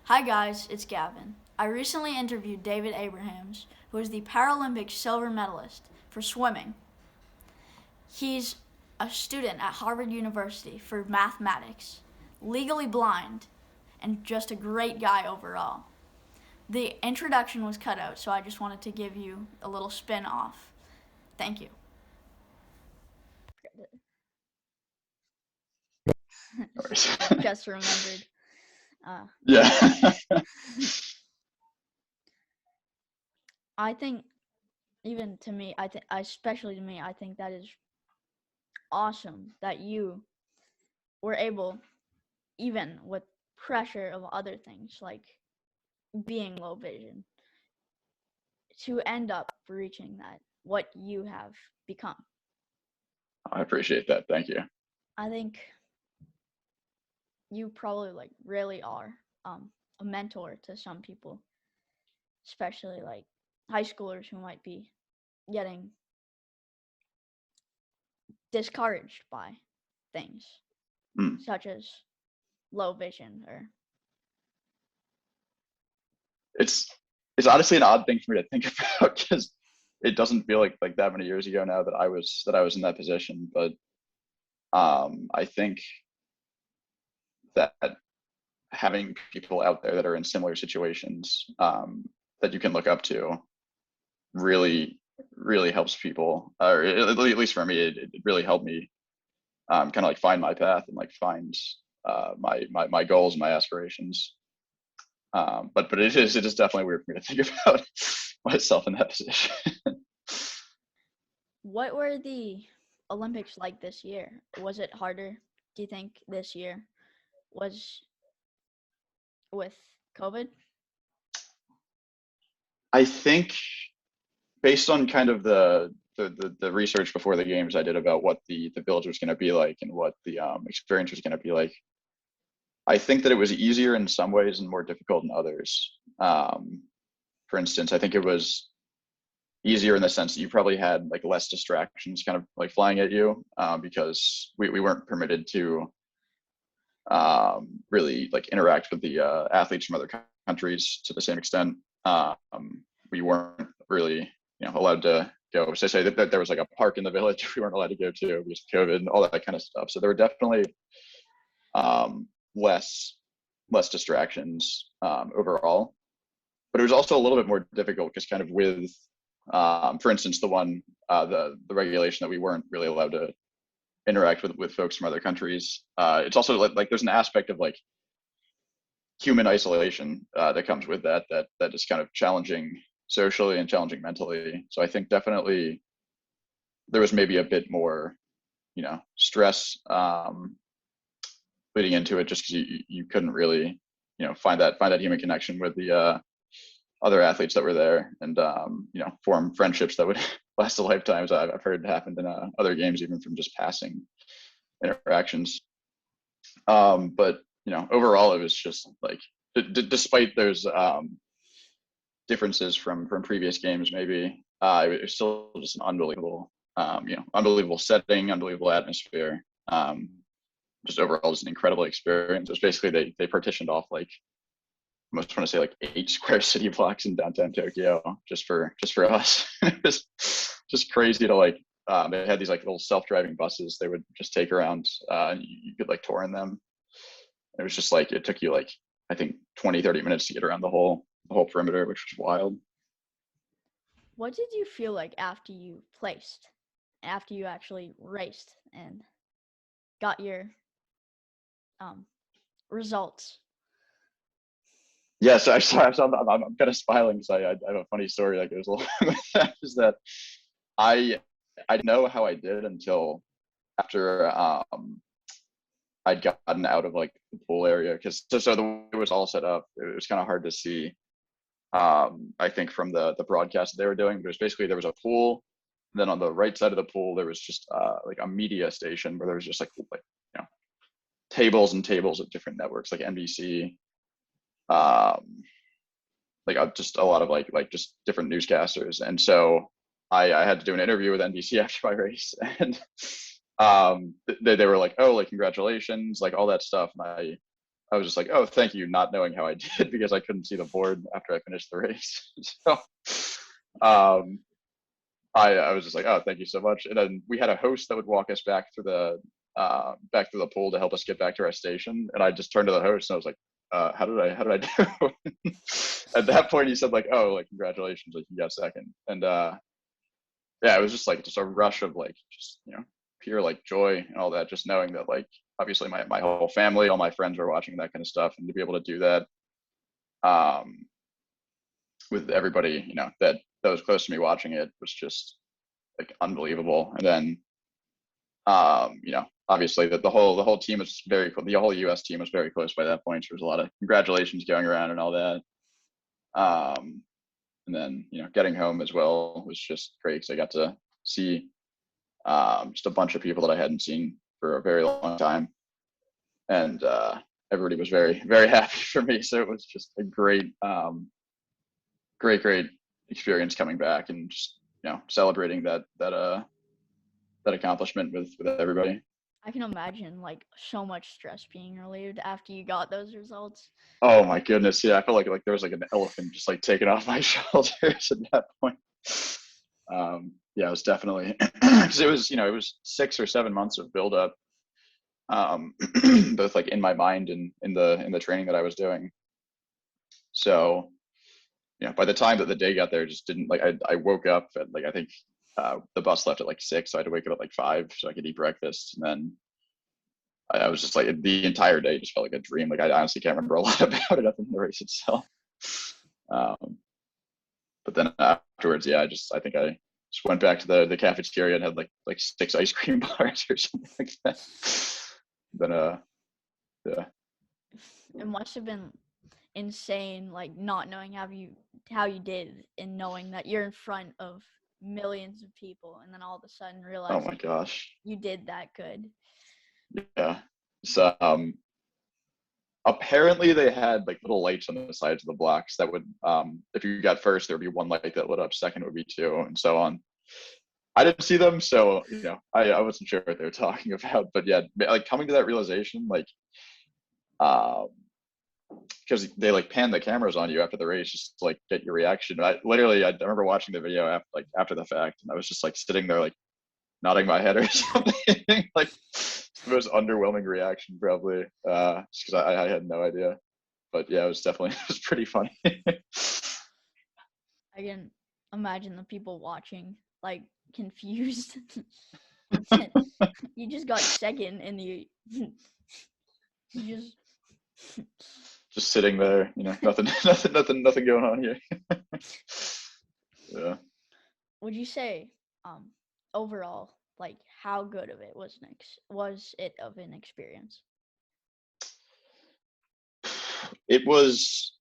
Hi guys, it's Gavin. I recently interviewed David Abrahams, who is the Paralympic Silver Medalist for swimming. He's a student at Harvard University for mathematics, legally blind, and just a great guy overall. The introduction was cut out, so I just wanted to give you a little spin off. Thank you. No worries. Just remembered. Yeah. I think, even to me, especially to me, I think that is awesome that you were able, even with pressure of other things like being low vision, to end up reaching that, what you have become. I appreciate that. Thank you. I think you probably really are a mentor to some people, especially like high schoolers who might be getting discouraged by things Mm. such as low vision or It's honestly an odd thing for me to think about because it doesn't feel like that many years ago now that I was in that position. But I think that having people out there that are in similar situations that you can look up to really helps people, or at least for me, it really helped me kind of like find my path and like find my goals and my aspirations. But it is definitely weird for me to think about myself in that position. what were the Olympics like this year? Was it harder, do you think, this year was with COVID? I think based on kind of the research before the games I did about what the village was going to be like and what the experience was going to be like, I think that it was easier in some ways and more difficult in others. For instance, I think it was easier in the sense that you probably had like less distractions kind of like flying at you because we weren't permitted to really like interact with the athletes from other countries to the same extent. We weren't really allowed to go. So say that there was like a park in the village we weren't allowed to go to because of COVID and all that kind of stuff. So there were definitely um, less distractions overall. But it was also a little bit more difficult because kind of with, for instance, the regulation that we weren't really allowed to interact with folks from other countries. It's also like there's an aspect of like human isolation that comes with that is kind of challenging socially and challenging mentally. So I think definitely there was maybe a bit more stress leading into it just because you couldn't really find that human connection with the other athletes that were there and form friendships that would last a lifetime. So I've heard it happened in other games even from just passing interactions. But overall, it was just like, despite those differences from previous games, maybe it was still just an unbelievable setting, unbelievable atmosphere. Just overall, just an incredible experience. It was basically they partitioned off like I most want to say like 8 square city blocks in downtown Tokyo just for us. It was just crazy to like. They had these like little self-driving buses they would just take around, and you could like tour in them. It was just like it took you like I think 20-30 minutes to get around the whole perimeter, which was wild. What did you feel like after you placed, after you actually raced and got your results? Yeah, so I'm kind of smiling because I have a funny story that goes along with that. Is that I I didn't know how I did until after I'd gotten out of like the pool area because so the way it was all set up, it was kind of hard to see. I think from the broadcast they were doing, but it was basically there was a pool, and then on the right side of the pool there was just like a media station where there was just like tables and tables of different networks like NBC, um, like just a lot of like just different newscasters, and so I had to do an interview with NBC after my race, and they were like, oh, like congratulations, like all that stuff, and I I was just like, oh, thank you, not knowing how I did because I couldn't see the board after I finished the race. So um, I was just like, oh, thank you so much. And then we had a host that would walk us back through the pool to help us get back to our station. And I just turned to the host and I was like, how did I do? At that point, he said like, oh, like congratulations, like you got second. And yeah, it was just like just a rush of like just pure like joy and all that, just knowing that like obviously my whole family, all my friends were watching that kind of stuff, and to be able to do that with everybody that was close to me watching it was just like unbelievable. And then obviously the whole team was very the whole US team was very close by that point, so there was a lot of congratulations going around and all that. And then getting home as well was just great because I got to see just a bunch of people that I hadn't seen for a very long time, and everybody was very, very happy for me. So it was just a great experience coming back and just celebrating that accomplishment with everybody. I can imagine like so much stress being relieved after you got those results. Oh my goodness, yeah, I felt like there was like an elephant just like taken off my shoulders at that point. Yeah, it was definitely because it was 6 or 7 months of build up, both like in my mind and in the training that I was doing. So by the time that the day got there, just didn't like I woke up at like I think the bus left at like 6, so I had to wake up at like 5 so I could eat breakfast, and then I was just like the entire day just felt like a dream. Like I honestly can't remember a lot about it other than the race itself. But then afterwards, yeah, I think I just went back to the cafeteria and had like 6 ice cream bars or something like that. Then yeah. It must have been insane, like not knowing how you did and knowing that you're in front of millions of people, and then all of a sudden Oh realizing my gosh. you did that good. Yeah. So apparently they had like little lights on the sides of the blocks that would if you got first there would be one light that lit up, second would be 2, and so on. I didn't see them, so I wasn't sure what they were talking about. But yeah, like coming to that realization, like because they like pan the cameras on you after the race just to, like get your reaction. I remember watching the video after the fact, and I was just like sitting there like nodding my head or something. Like the most underwhelming reaction probably, just because I had no idea. But yeah, it was pretty funny. I can imagine the people watching like confused. You just got second and you just just sitting there, nothing going on here. Yeah. Would you say overall, like how good of it was it of an experience? It was,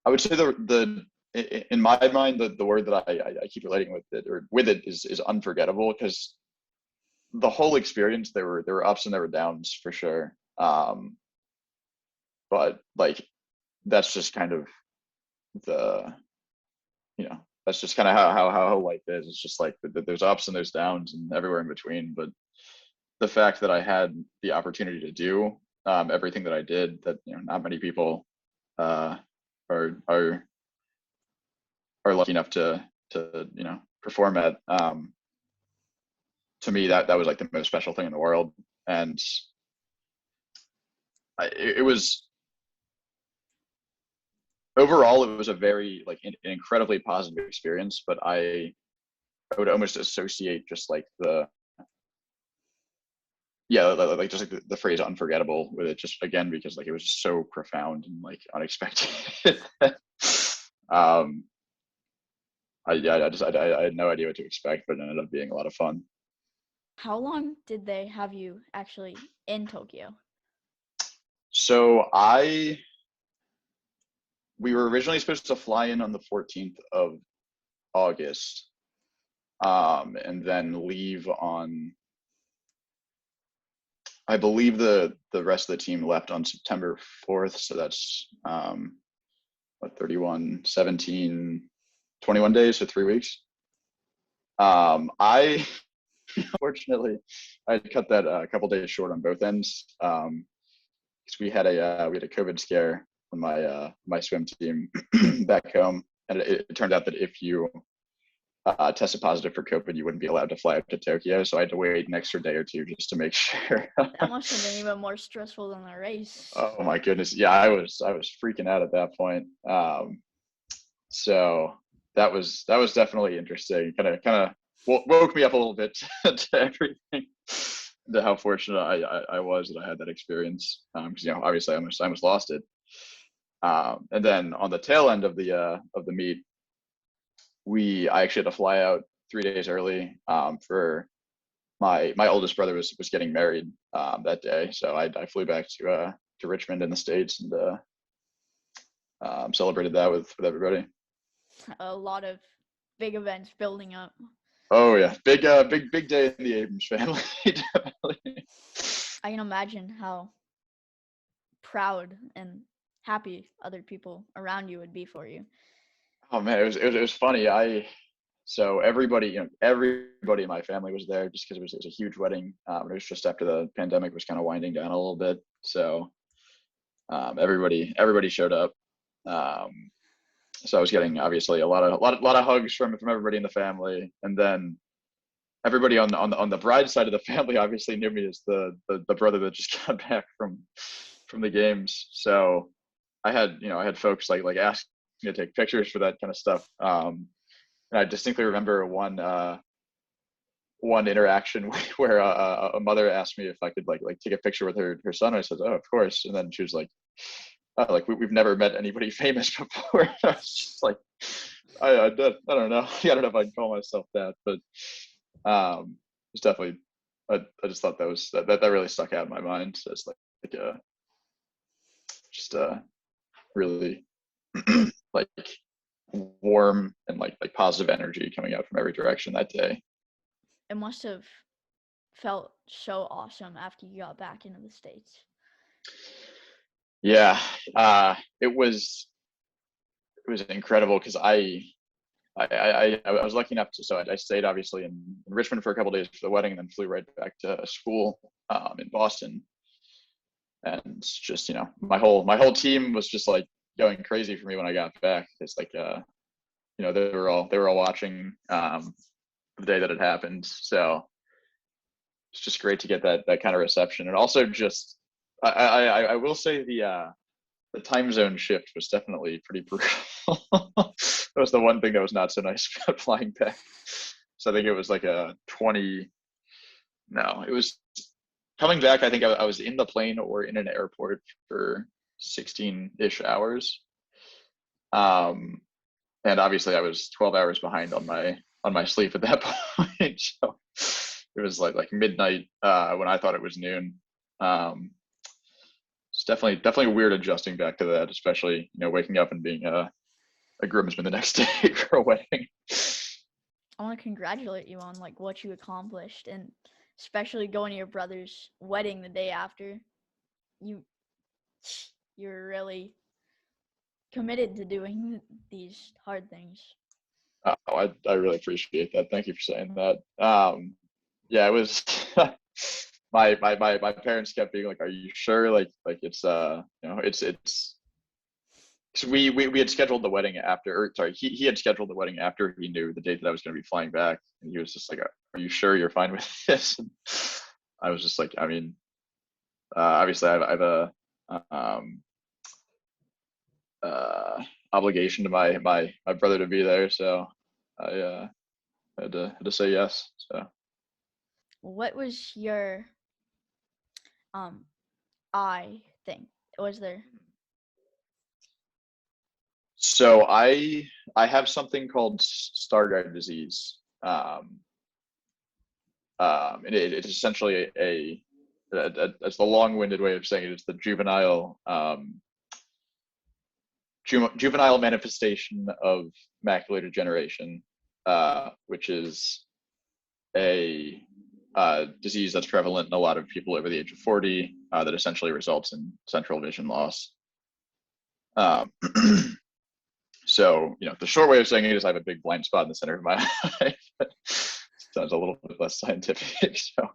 I would say in my mind, the word that I keep relating with it is unforgettable, because the whole experience, there were ups and there were downs for sure. But like that's just kind of the that's just kind of how life is. It's just like there's ups and there's downs and everywhere in between. But the fact that I had the opportunity to do everything that I did, that not many people uh, are lucky enough to perform at. To me, that was like the most special thing in the world, and it was overall it was a very like an incredibly positive experience. But I would almost associate just like like just like the phrase unforgettable with it, just again because like it was just so profound and like unexpected. um I had no idea what to expect, but it ended up being a lot of fun. How long did they have you actually in Tokyo? So we were originally supposed to fly in on the 14th of August, and then leave on, I believe the rest of the team left on September 4th. So that's 31, 17, 21 days, so 3 weeks. Unfortunately, I cut that a couple days short on both ends. because we had a COVID scare on my swim team back home, and it turned out that if you tested positive for COVID, you wouldn't be allowed to fly up to Tokyo. So I had to wait an extra day or two just to make sure. That must have been even more stressful than the race. Oh my goodness, yeah, I was freaking out at that point. So that was definitely interesting. Kind of woke me up a little bit to everything, to how fortunate I was that I had that experience. Because obviously I almost lost it. And then on the tail end of the meet, I actually had to fly out 3 days early for my oldest brother was getting married that day, so I flew back to Richmond in the States and celebrated that with everybody. A lot of big events building up. Oh yeah, big day in the Abrams family. Definitely. I can imagine how proud and happy other people around you would be for you. Oh man, it was funny. So everybody in my family was there just because it was a huge wedding. It was just after the pandemic was kind of winding down a little bit, so everybody showed up. So I was getting obviously a lot of hugs from everybody in the family, and then everybody on the bride side of the family obviously knew me as the brother that just got back from the games. So I had folks like ask me to take pictures for that kind of stuff. And I distinctly remember one interaction where a mother asked me if I could like take a picture with her son. I said, "Oh, of course." And then she was like, "Oh, like we've never met anybody famous before." I was just like, I don't know. I don't know if I'd call myself that, but it's definitely. I just thought that really stuck out in my mind. So it's just really like warm and like positive energy coming out from every direction that day. It must have felt so awesome after you got back into the States. Yeah, it was incredible because I was lucky enough to, so I stayed obviously in Richmond for a couple of days for the wedding, and then flew right back to school in Boston. And just my whole team was just like going crazy for me when I got back. It's like they were all watching the day that it happened. So it's just great to get that kind of reception, and also just I will say the time zone shift was definitely pretty brutal. That was the one thing that was not so nice about flying back. So I think it was like a 20. No, it was coming back. I think I was in the plane or in an airport for 16-ish hours. And obviously I was 12 hours behind on my sleep at that point. So it was like midnight when I thought it was noon. It's definitely weird adjusting back to that, especially waking up and being a groomsman the next day for a wedding. I want to congratulate you on like what you accomplished, and especially going to your brother's wedding the day after. You're really committed to doing these hard things. Oh, I really appreciate that. Thank you for saying that. Yeah, it was. My parents kept being like, "Are you sure? Like it's it's." So we had scheduled the wedding after, or sorry, he had scheduled the wedding after he knew the date that I was going to be flying back, and he was just like, "Are you sure you're fine with this?" And I was just like, I mean, obviously I have a obligation to my brother to be there, so I had to say yes. So What was your eye thing? Was there? So I have something called Stargardt disease. And it's essentially it's the long-winded way of saying it. It's the juvenile manifestation of macular degeneration, which is a disease that's prevalent in a lot of people over the age of 40, that essentially results in central vision loss. So, the short way of saying it is I have a big blind spot in the center of my eye. Sounds a little bit less scientific. So,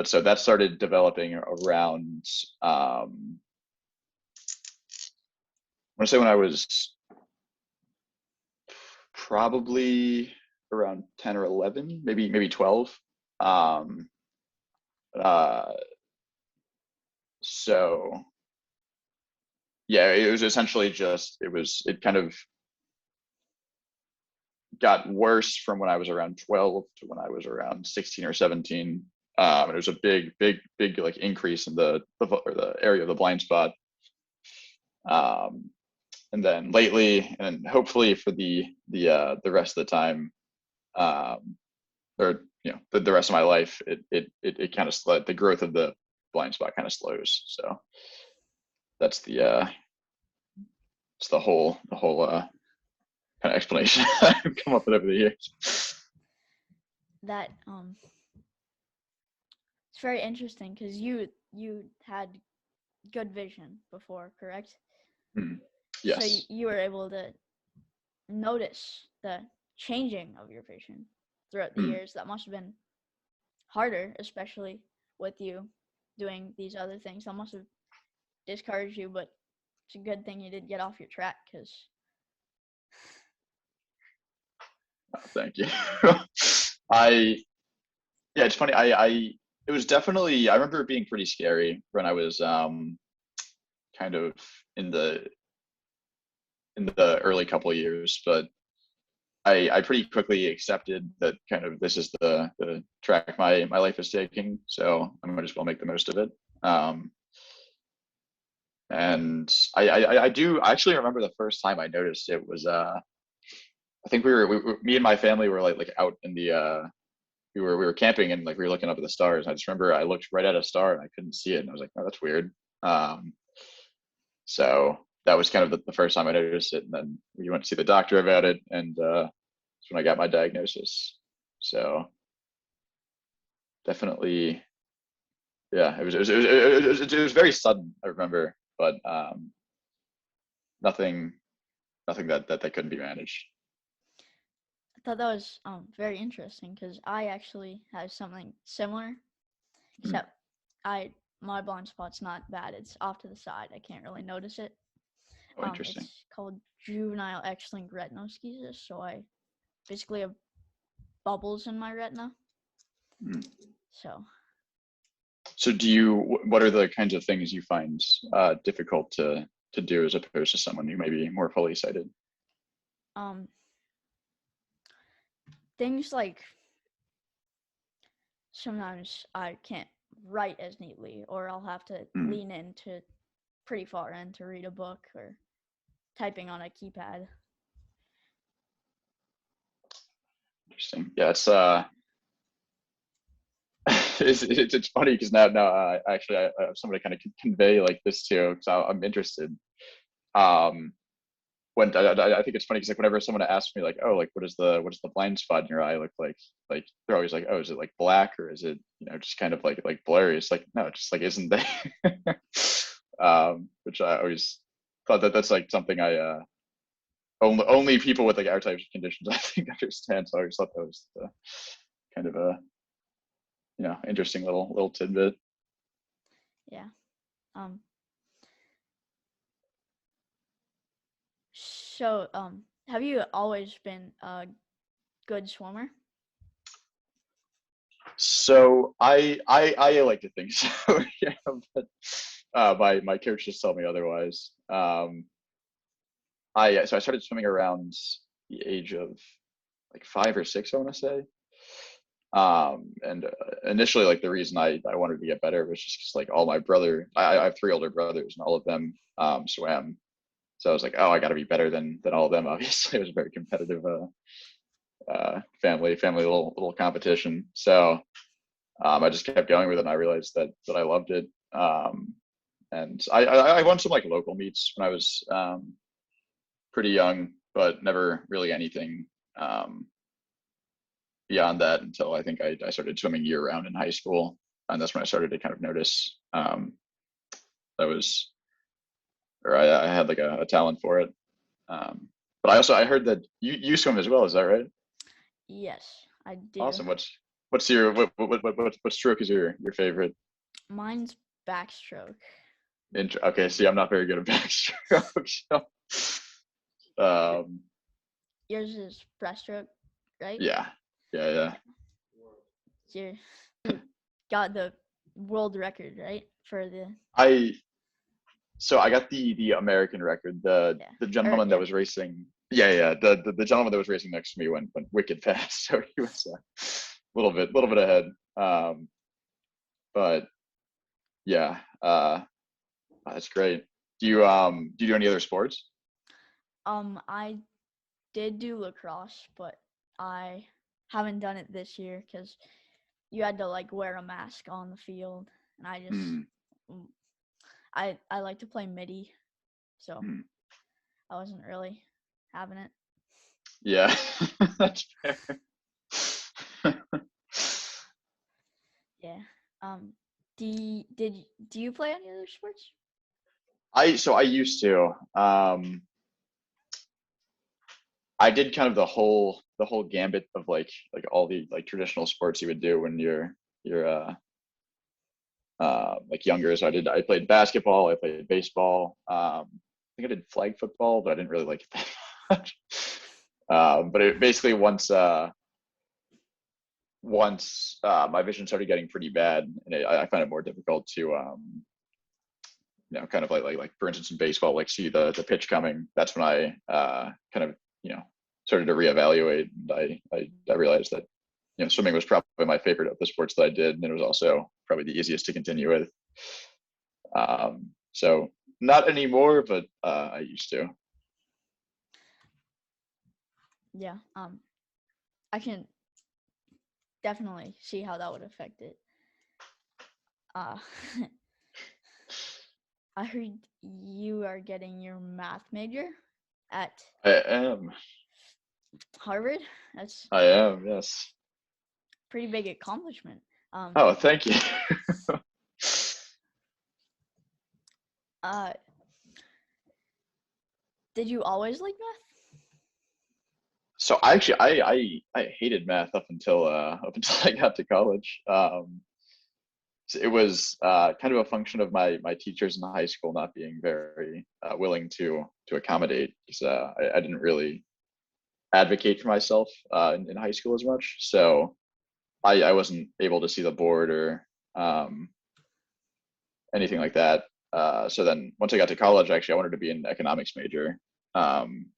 but so that started developing around, I want to say when I was probably around 10 or 11, maybe 12. Um, uh, so yeah, it was essentially just, it kind of got worse from when I was around 12 to when I was around 16 or 17. And it was a big like increase in the area of the blind spot. Um, and then lately, and hopefully for the rest of the time, um, or the rest of my life, it kind of slowed. The growth of the blind spot kind of slows. So that's it's the whole kind of explanation I've come up with over the years. That it's very interesting because you had good vision before, correct? Yes. So you were able to notice the changing of your vision throughout the years. That must have been harder, especially with you doing these other things. That must have discouraged you, but it's a good thing you did get off your track because. Thank you. Yeah, it's funny. It was definitely, I remember it being pretty scary when I was kind of in the early couple of years, but I pretty quickly accepted that kind of this is the track my life is taking, so I might as well make the most of it. And I do actually remember the first time I noticed it was I think me and my family were like out in the we were camping and like we were looking up at the stars. I just remember I looked right at a star and I couldn't see it, and I was like, oh, that's weird. Um, so that was kind of the first time I noticed it, and then we went to see the doctor about it, and that's when I got my diagnosis. So definitely, yeah, it was very sudden. I remember, but nothing that couldn't be managed. I thought that was very interesting because I actually have something similar, Mm. except my blind spot's not bad. It's off to the side. I can't really notice it. Oh, interesting. It's called juvenile X-linked retinoschisis. So I basically have bubbles in my retina. Mm. So. So what are the kinds of things you find difficult to do as opposed to someone who may be more fully sighted? Things like sometimes I can't write as neatly, or I'll have to lean into pretty far in to read a book, or typing on a keypad. Interesting. Yeah, it's funny because now actually I have somebody kind of convey like this too, because I'm interested. Um, when I think it's funny because like whenever someone asks me like, oh, like what does the blind spot in your eye look like they're always like, oh, is it like black or is it just kind of like blurry? It's like, no, it just like isn't there. Which I always thought that's like something I only people with like our types of conditions I think understand. So I always thought that was kind of a interesting little tidbit. Yeah. So have you always been a good swimmer? So I like to think so. Yeah, but my coach just told me otherwise. So I started swimming around the age of like 5 or 6, I want to say. And initially, like the reason I wanted to get better was just 'cause, like all my I have 3 older brothers, and all of them swam. So I was like, oh, I got to be better than all of them. Obviously, it was a very competitive family little competition. So I just kept going with it, and I realized that I loved it. And I won some like local meets when I was pretty young, but never really anything beyond that until I think I started swimming year round in high school, and that's when I started to kind of notice that was, or I had like a talent for it. But I heard that you swim as well. Is that right? Yes, I do. Awesome. What's your what stroke is your favorite? Mine's backstroke. Okay, see, I'm not very good at backstroke. Um, Yours is breaststroke, right? yeah, yeah. You got the world record, right? For the I So I got the American record. The yeah. the Or gentleman that yeah. was racing, yeah. The gentleman that was racing next to me went wicked fast, so he was a little bit ahead. Um, but yeah, that's great. Do you do any other sports? I did do lacrosse, but I haven't done it this year because you had to like wear a mask on the field, and I just Hmm. mm, I like to play midi, so Hmm. I wasn't really having it. Yeah, that's fair. Yeah. Um. Do you play any other sports? I used to. I did kind of the whole gambit of like all the like traditional sports you would do when you're like younger. So I played basketball, I played baseball. I think I did flag football, but I didn't really like it that much. But it basically once my vision started getting pretty bad, and I found it more difficult to kind of like for instance in baseball, like see the pitch coming. That's when I kind of started to reevaluate, and I realized that swimming was probably my favorite of the sports that I did, and it was also probably the easiest to continue with. So not anymore, but I used to. Yeah. I can definitely see how that would affect it. Uh, I heard you are getting your math major at I am. Harvard. That's I am. Yes. pretty big accomplishment. Um, Oh, thank you. uh, did you always like math? So I hated math up until I got to college. It was kind of a function of my teachers in high school not being very willing to accommodate, because I didn't really advocate for myself in high school as much. So I wasn't able to see the board or um, anything like that. So then once I got to college, actually, I wanted to be an economics major. Um,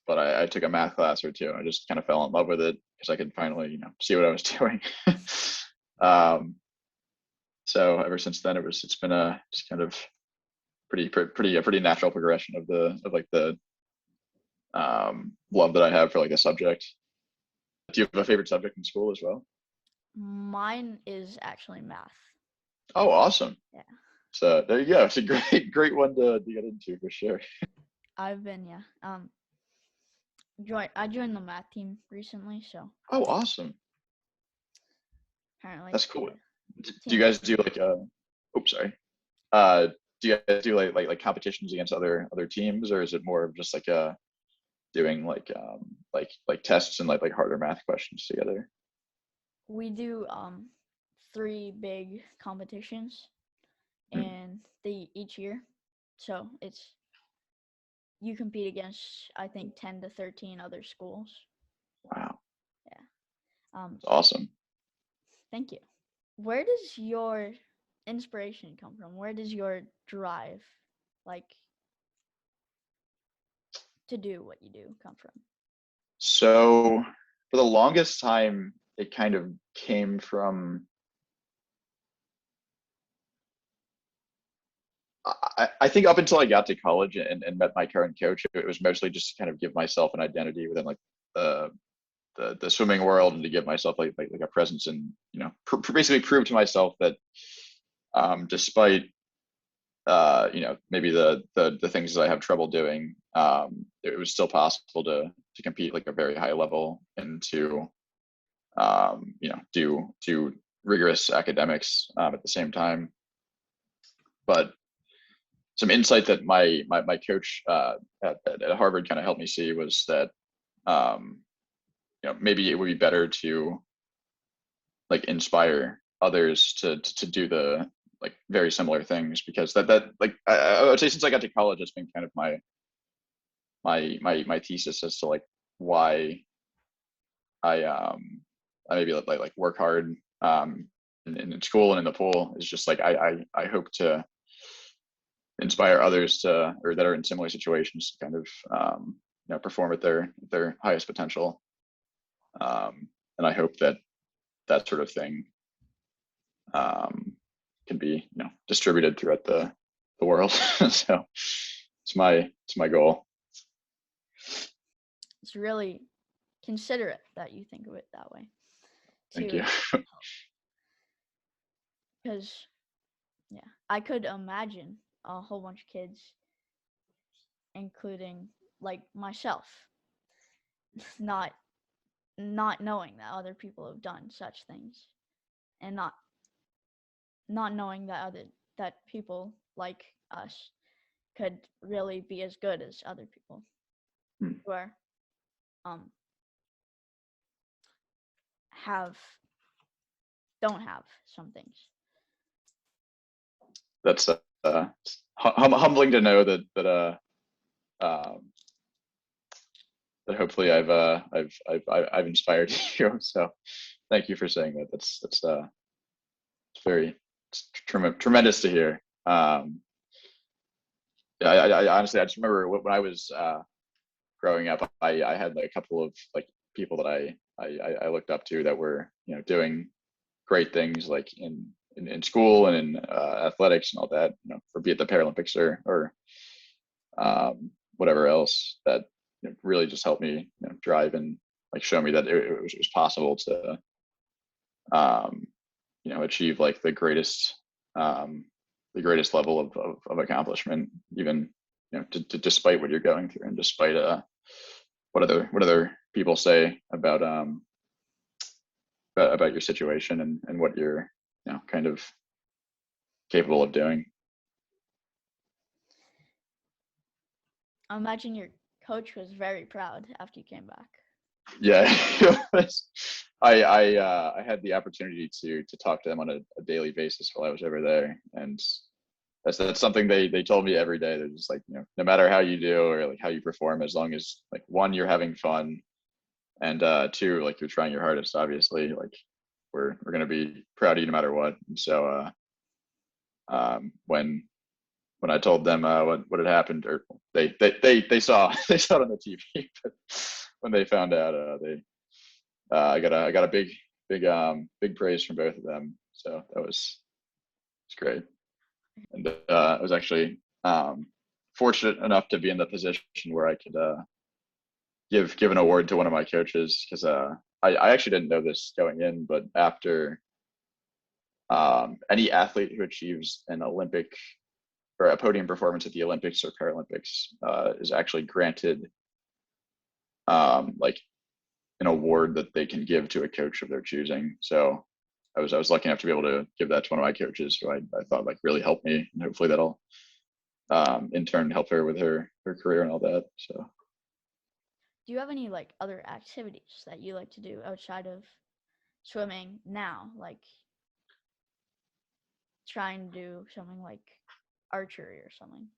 but I took a math class or two, and I just kind of fell in love with it because I could finally, see what I was doing. um, so ever since then, it's been a just kind of a pretty natural progression of like the love that I have for like a subject. Do you have a favorite subject in school as well? Mine is actually math. Oh, awesome. Yeah, So there you go. It's a great one to get into for sure. I've been I joined the math team recently, so Oh, awesome. apparently That's cool. the Do you team. guys do like oops, sorry. Uh, do you guys do like competitions against other teams, or is it more of just like doing like tests and like harder math questions together? We do three big competitions Hmm. and they each year. So it's you compete against I think 10 to 13 other schools. Wow, Yeah. Um that's awesome. thank you. Where does your inspiration come from? Where does your drive like to do what you do come from? So for the longest time, it kind of came from I think up until I got to college and met my current coach, it was mostly just to kind of give myself an identity within like the the swimming world, and to give myself like a presence, and basically prove to myself that despite maybe the things that I have trouble doing, it was still possible to compete like a very high level, and to do rigorous academics at the same time. But some insight that my coach at Harvard kind of helped me see was that maybe it would be better to like inspire others to do the like very similar things, because that like I would say since I got to college, it's been kind of my thesis as to like why I maybe like work hard in school and in the pool, is just like I hope to inspire others to, or that are in similar situations, to kind of perform at their highest potential, and I hope that that sort of thing can be distributed throughout the world. So it's my goal. It's really considerate that you think of it that way. Thank you. Because, yeah, I could imagine a whole bunch of kids, including like myself, not knowing that other people have done such things, and not knowing that people like us could really be as good as other people who are don't have some things. That's humbling to know that hopefully I've inspired you. So thank you for saying that. That's tremendous to hear. Yeah, I honestly, I just remember when I was growing up, I had like a couple of like people that I looked up to that were doing great things, like in school and in athletics and all that, for be it the Paralympics or whatever else, that really just helped me drive and like show me that it was possible to achieve like the greatest level of accomplishment, even despite what you're going through, and despite what other people say about your situation and what you're kind of capable of doing. I imagine your coach was very proud after you came back. Yeah. I had the opportunity to talk to them on a daily basis while I was over there, and that's something they told me every day. They're just like, no matter how you do or like how you perform, as long as like one, you're having fun, and two, like you're trying your hardest, obviously, like we're gonna be proud of you no matter what. And so when I told them what had happened, or they saw they saw it on the TV, but when they found out, I got a big praise from both of them. So it's great. And I was actually fortunate enough to be in the position where I could give an award to one of my coaches, because I actually didn't know this going in, but after any athlete who achieves an Olympic or a podium performance at the Olympics or Paralympics is actually granted like an award that they can give to a coach of their choosing. So I was lucky enough to be able to give that to one of my coaches, who I thought like really helped me, and hopefully that'll in turn help her with her career and all that. So do you have any like other activities that you like to do outside of swimming now, like trying to do something like archery or something?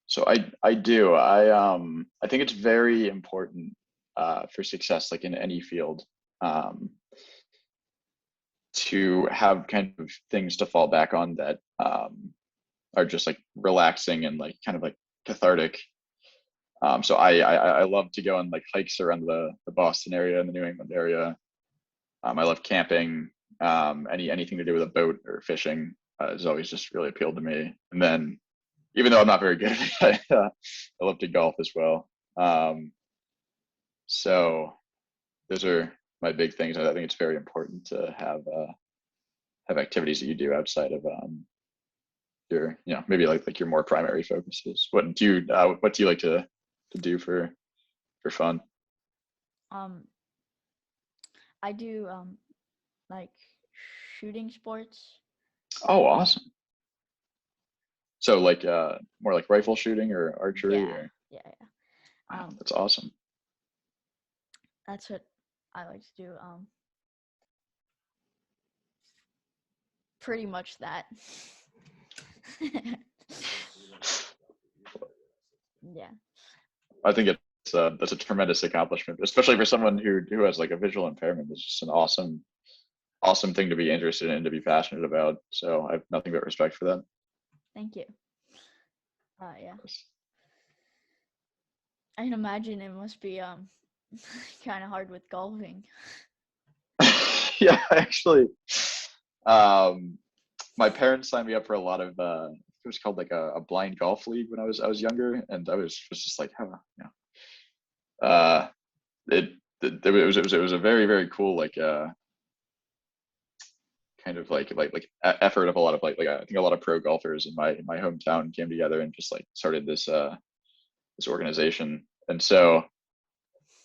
So I do. I think it's very important for success, like in any field, to have kind of things to fall back on that are just like relaxing and like kind of like cathartic. So I love to go on like hikes around the Boston area and the New England area. I love camping. Anything to do with a boat or fishing has always just really appealed to me. And then, even though I'm not very good at it, I love to golf as well. So those are my big things. I think it's very important to have activities that you do outside of your, maybe like your more primary focuses. What do you like to do for fun? I do like shooting sports. Oh, awesome. So like more like rifle shooting or archery, Yeah, or yeah. wow, that's awesome. That's what I like to do. pretty much that. Yeah. I think it's that's a tremendous accomplishment, especially for someone who has like a visual impairment. It's just an awesome thing to be interested in, to be passionate about. So I have nothing but respect for that. Thank you. Yeah. I can imagine it must be kind of hard with golfing. Yeah, actually, my parents signed me up for a lot of it was called like a blind golf league when I was younger, and I was just like, oh, you know, it was a very very cool like kind of effort of a lot of like I think a lot of pro golfers in my hometown came together and just like started this organization, and so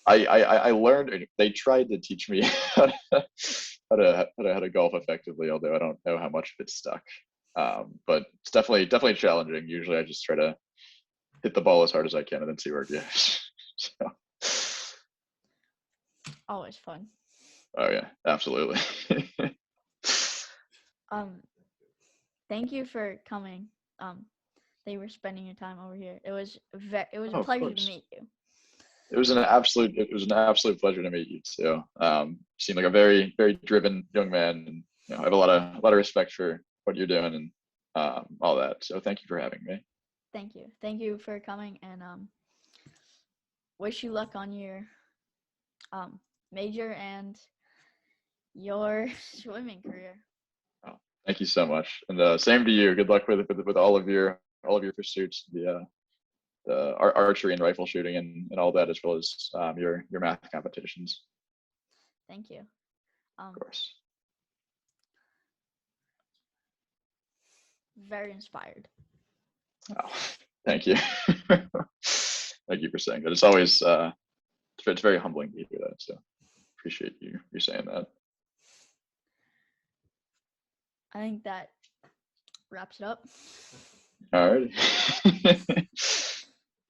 I learned. They tried to teach me how to golf effectively, although I don't know how much of it stuck. But it's definitely challenging. Usually, I just try to hit the ball as hard as I can and then see where it goes. So, Always fun. oh yeah, absolutely. Thank you for coming. Thank you for spending your time over here. It was a Of pleasure to course. meet you. It was an absolute pleasure to meet you too. You seem like a very very driven young man, and you know, I have a lot of respect for what you're doing and all that. So thank you for having me. Thank you. Thank you for coming, and wish you luck on your major and your swimming career. Oh, thank you so much, and same to you. Good luck with all of your pursuits, the archery and rifle shooting and all that, as well as your math competitions. Thank you. Of course. Very inspired. Oh, thank you. Thank you for saying that. It's always it's very humbling to hear that. So appreciate you saying that. I think that wraps it up. All right.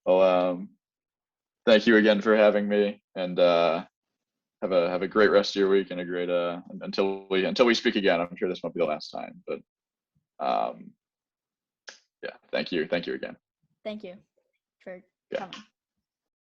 Well, thank you again for having me, and have a great rest of your week and a great until we speak again. I'm sure this won't be the last time, but yeah, thank you again. Thank you for Yeah. coming.